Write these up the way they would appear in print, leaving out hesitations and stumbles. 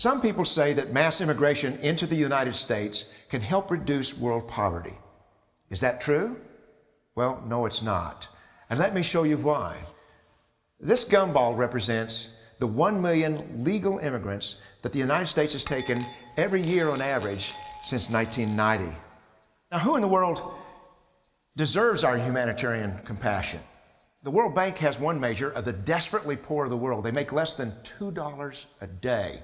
Some people say that mass immigration into the United States can help reduce world poverty. Is that true? Well, no, it's not. And let me show you why. This gumball represents the 1 million legal immigrants that the United States has taken every year on average since 1990. Now, who in the world deserves our humanitarian compassion? The World Bank has one measure of the desperately poor of the world. They make less than $2 a day.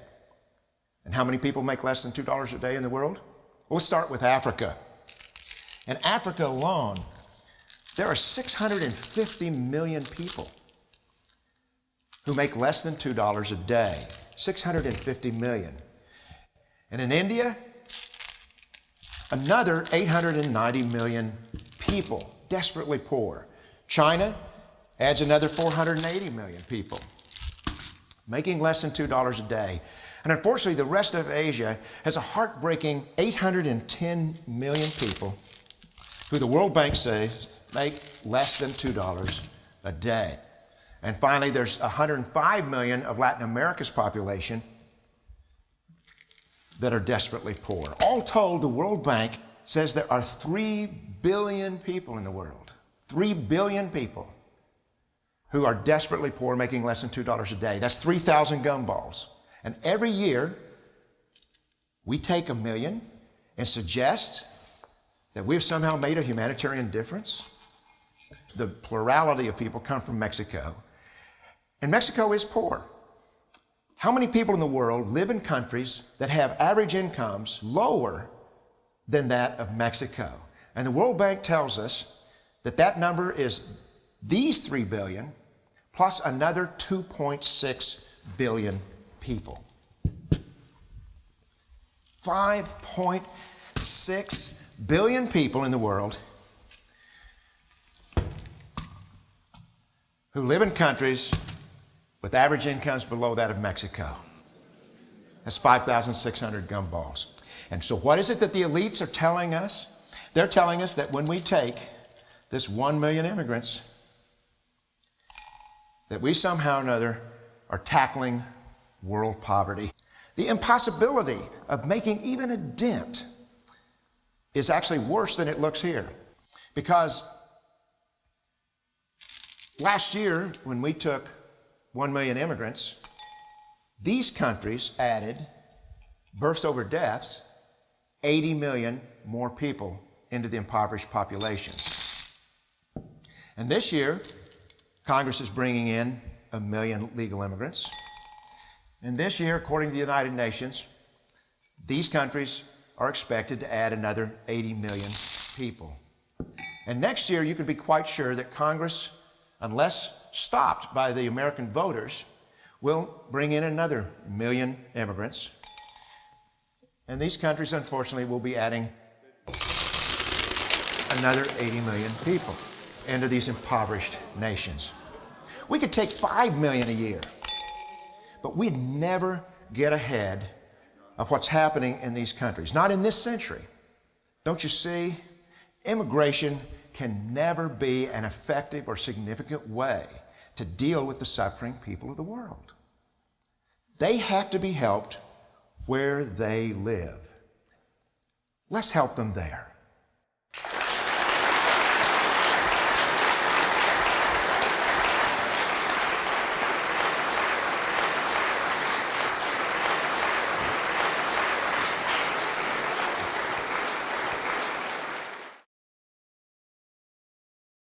And how many people make less than $2 a day in the world? Well, let's start with Africa. In Africa alone, there are 650 million people who make less than $2 a day. 650 million. And in India, another 890 million people, desperately poor. China adds another 480 million people, making less than $2 a day. And unfortunately, the rest of Asia has a heartbreaking 810 million people who the World Bank says make less than $2 a day. And finally, there's 105 million of Latin America's population that are desperately poor. All told, the World Bank says there are 3 billion people in the world, 3 billion people who are desperately poor, making less than $2 a day. That's 3,000 gumballs. And every year, we take 1 million and suggest that we've somehow made a humanitarian difference. The plurality of people come from Mexico. And Mexico is poor. How many people in the world live in countries that have average incomes lower than that of Mexico? And the World Bank tells us that that number is these 3 billion plus another 2.6 billion people. 5.6 billion people in the world who live in countries with average incomes below that of Mexico. That's 5,600 gumballs. And so what is it that the elites are telling us? They're telling us that when we take this 1 million immigrants, that we somehow or another are tackling world poverty. The impossibility of making even a dent is actually worse than it looks here. Because last year, when we took 1 million immigrants, these countries added births over deaths, 80 million more people into the impoverished populations. And this year, Congress is bringing in 1 million legal immigrants. And this year, according to the United Nations, these countries are expected to add another 80 million people. And next year, you can be quite sure that Congress, unless stopped by the American voters, will bring in another 1 million immigrants. And these countries, unfortunately, will be adding another 80 million people into these impoverished nations. We could take 5 million a year, but we'd never get ahead of what's happening in these countries. Not in this century. Don't you see? Immigration can never be an effective or significant way to deal with the suffering people of the world. They have to be helped where they live. Let's help them there.